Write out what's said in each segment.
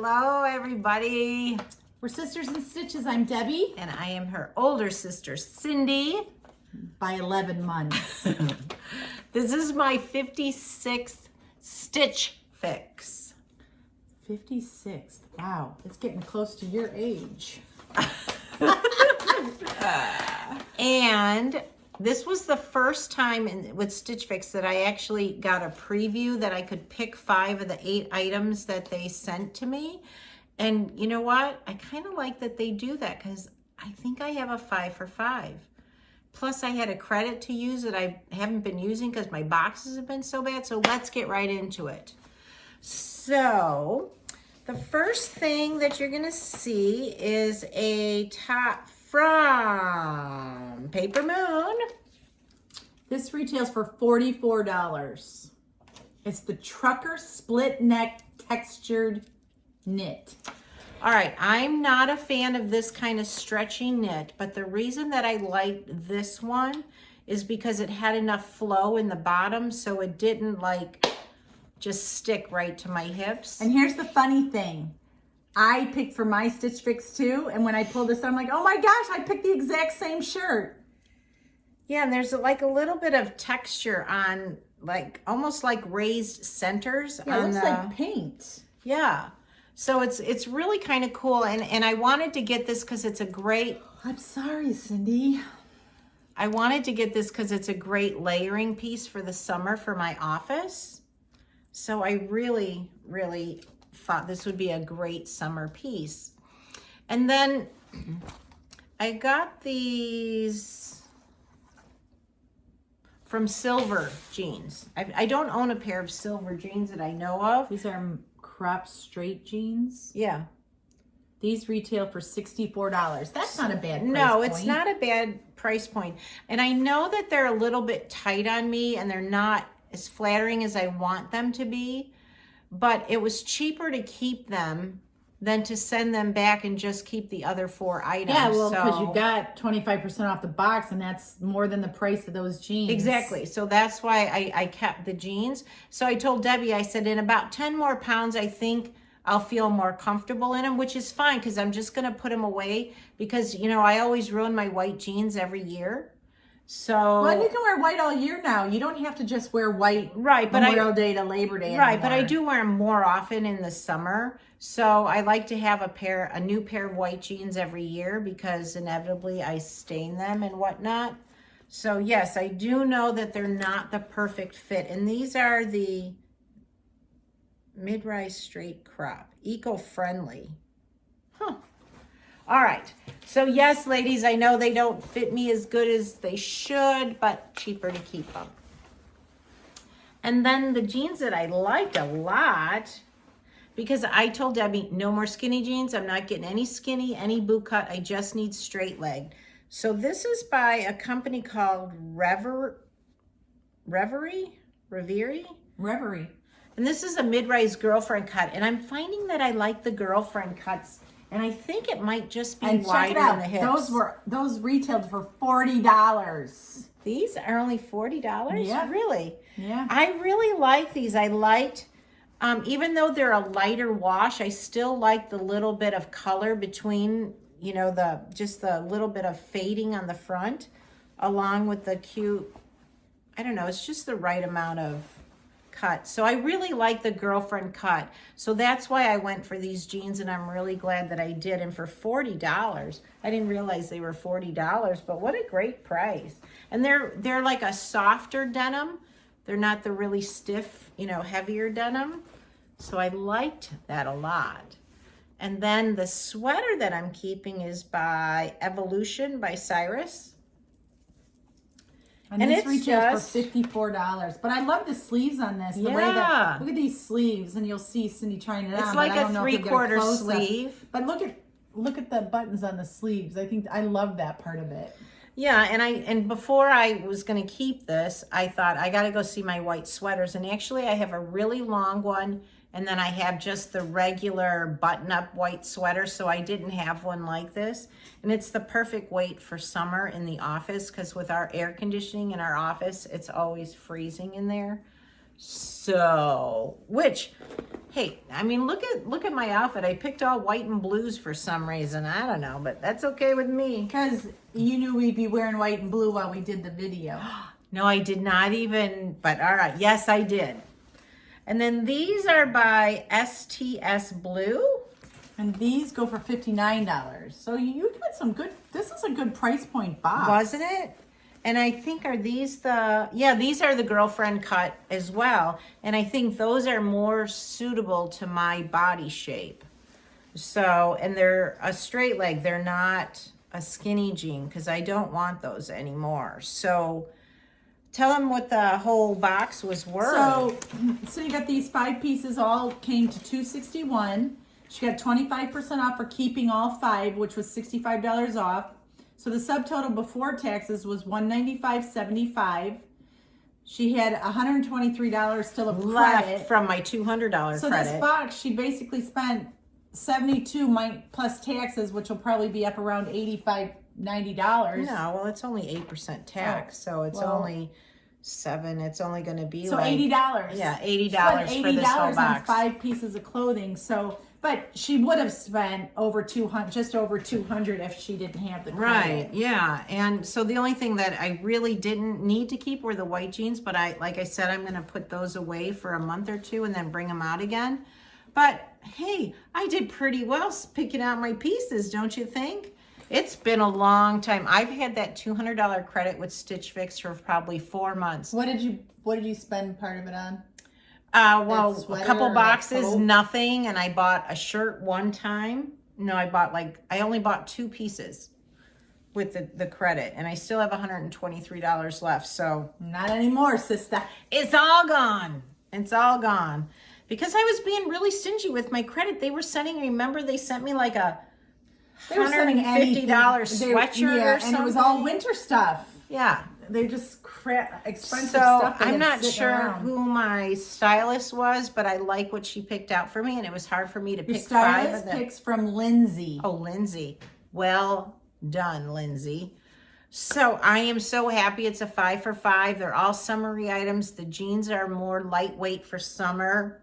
Hello, everybody. We're Sisters in Stitches. I'm Debbie. And I am her older sister, Cindy. By 11 months. This is my 56th Stitch Fix. 56th. Wow. It's getting close to your age. And this was the first time with Stitch Fix that I actually got a preview that I could pick 5 of the 8 items that they sent to me. And you know what? I kind of like that they do that because I think I have a 5 for 5. Plus I had a credit to use that I haven't been using because my boxes have been so bad. So let's get right into it. So the first thing that you're going to see is a top from Paper Moon. This retails for $44. It's the Trucker Split Neck Textured Knit. All right, I'm not a fan of this kind of stretchy knit, but the reason that I liked this one is because it had enough flow in the bottom so it didn't like just stick right to my hips. And here's the funny thing. I picked for my Stitch Fix too, and when I pulled this out, I'm like, oh my gosh, I picked the exact same shirt. Yeah, and there's like a little bit of texture on, like almost like raised centers. Yeah, it looks like paint. Yeah, so it's really kind of cool, and I wanted to get this because it's a great. I'm sorry, Cindy. I wanted to get this because it's a great layering piece for the summer for my office. So I really, really thought this would be a great summer piece. And then I got these from Silver Jeans. I don't own a pair of Silver Jeans that I know of. These are crop straight jeans. Yeah. These retail for $64. That's not a bad price No, point. it's not a bad price point. And I know that they're a little bit tight on me and they're not as flattering as I want them to be, but it was cheaper to keep them than to send them back and just keep the other 4 items. Yeah, well, because you got 25% off the box, and that's more than the price of those jeans. Exactly. So that's why I kept the jeans. So I told Debbie, I said, in about 10 more pounds, I think I'll feel more comfortable in them, which is fine because I'm just going to put them away because, you know, I always ruin my white jeans every year. So well, you can wear white all year now. You don't have to just wear white right, but Memorial Day to Labor Day right, anymore. but I do wear them more often in the summer. So I like to have a new pair of white jeans every year because inevitably I stain them and whatnot. So yes, I do know that they're not the perfect fit. And these are the mid-rise straight crop, eco-friendly. Huh. All right. So yes, ladies, I know they don't fit me as good as they should, but cheaper to keep them. And then the jeans that I liked a lot, because I told Debbie, no more skinny jeans. I'm not getting any skinny, any boot cut. I just need straight leg. So this is by a company called Reverie. And this is a mid-rise girlfriend cut. And I'm finding that I like the girlfriend cuts. And I think it might just be wider in the hips. Those retailed for $40. These are only $40? Yeah. Really? Yeah. I really like these. I liked, even though they're a lighter wash, I still like the little bit of color between, you know, just the little bit of fading on the front, along with the cute, I don't know, it's just the right amount of cut. So I really like the girlfriend cut. So that's why I went for these jeans, and I'm really glad that I did. And for $40, I didn't realize they were $40, but what a great price. And they're like a softer denim. They're not the really stiff, you know, heavier denim. So I liked that a lot. And then the sweater that I'm keeping is by Evolution by Cyrus. And this retails for $54. But I love the sleeves on this. The way that, look at these sleeves, and you'll see Cindy trying it on. It's like a 3/4 sleeve. But look at the buttons on the sleeves. I love that part of it. Yeah, and before I was going to keep this, I thought I got to go see my white sweaters. And actually, I have a really long one, and then I have just the regular button-up white sweater, so I didn't have one like this. And it's the perfect weight for summer in the office, because with our air conditioning in our office, it's always freezing in there. So, which, Hey, I mean, look at my outfit. I picked all white and blues for some reason. I don't know, but that's okay with me. Because you knew we'd be wearing white and blue while we did the video. No, I did not even, but all right. Yes, I did. And then these are by STS Blue. And these go for $59. So you got some good, this is a good price point box. Wasn't it? And I think, are these the, yeah, these are the girlfriend cut as well. And I think those are more suitable to my body shape. So, and they're a straight leg. They're not a skinny jean because I don't want those anymore. So tell them what the whole box was worth. So you got these 5 pieces, all came to $261. She got 25% off for keeping all 5, which was $65 off. So the subtotal before taxes was $195.75. She had $123 still of Left credit from my $200 So credit. this box, she basically spent $72 plus taxes, which will probably be up around $85-90. No, well, it's only 8% tax, so it's only $7. It's only going to be So like $80. Yeah, $80 Spent for this whole on box. 5 pieces of clothing. So, but she would have spent over 200, just over 200 if she didn't have the credit. Right, yeah. And so the only thing that I really didn't need to keep were the white jeans, but like I said, I'm going to put those away for a month or two and then bring them out again. But hey, I did pretty well picking out my pieces, don't you think? It's been a long time. I've had that $200 credit with StitchFix for probably 4 months. What did you spend part of it on? Well, That a couple sweater or boxes, coat? nothing. And I bought a shirt one time. No, I only bought 2 pieces with the credit. And I still have $123 left. So Not anymore, sister. it's all gone. It's all gone. Because I was being really stingy with my credit. They were sending, remember they sent me like a They were sending $150 anything. sweatshirt or something. And it was all winter stuff. Yeah. They're just expensive So stuff. that I'm had not sitting sure around. who my stylist was, but I like what she picked out for me, and it was hard for me to Your pick 5 of stylist them. picks from Lindsay. Oh, Lindsay. Well done, Lindsay. So I am so happy it's a 5 for 5. They're all summery items. The jeans are more lightweight for summer.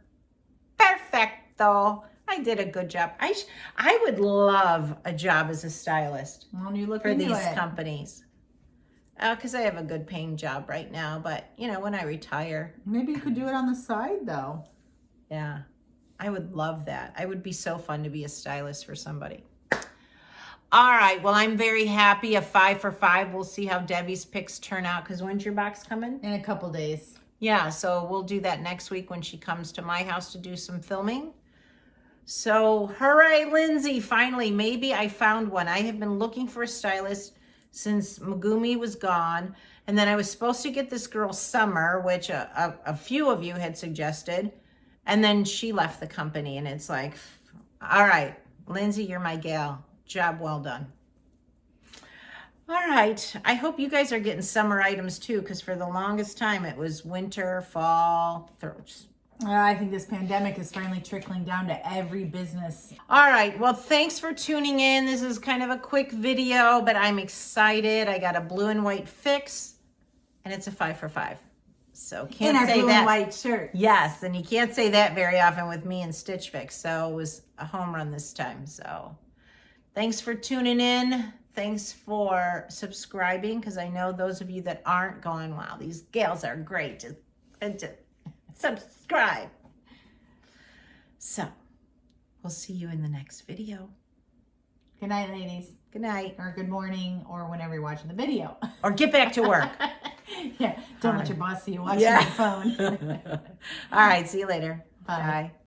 Perfecto. I did a good job. I would love a job as a stylist Well, you look for into these it. companies. Because I have a good paying job right now, but you know, when I retire, Maybe you could do it on the side though. yeah, I would love that. I would be so fun to be a stylist for somebody. All right, well, I'm very happy. A 5 for 5. We'll see how Debbie's picks turn out, because when's your box coming? In a couple days. Yeah, so we'll do that next week when she comes to my house to do some filming. So, hooray, Lindsay, finally, maybe I found one. I have been looking for a stylist since Megumi was gone. And then I was supposed to get this girl Summer, which a few of you had suggested. And then she left the company, and it's like, all right, Lindsay, you're my gal. Job well done. All right, I hope you guys are getting summer items too, because for the longest time it was winter, fall. I think this pandemic is finally trickling down to every business. All right, well, thanks for tuning in. This is kind of a quick video, but I'm excited. I got a blue and white fix, and it's a 5 for 5. So can't In our say blue that. and white shirt. Yes, and you can't say that very often with me and Stitch Fix. So it was a home run this time. So thanks for tuning in. Thanks for subscribing, because I know those of you that aren't going, wow, these gals are great. Just subscribe. So we'll see you in the next video. Good night, ladies. Good night. Or good morning, or whenever you're watching the video. Or get back to work. Yeah, don't let your boss see you watching Yeah. your phone. All right, see you later. Bye. Bye.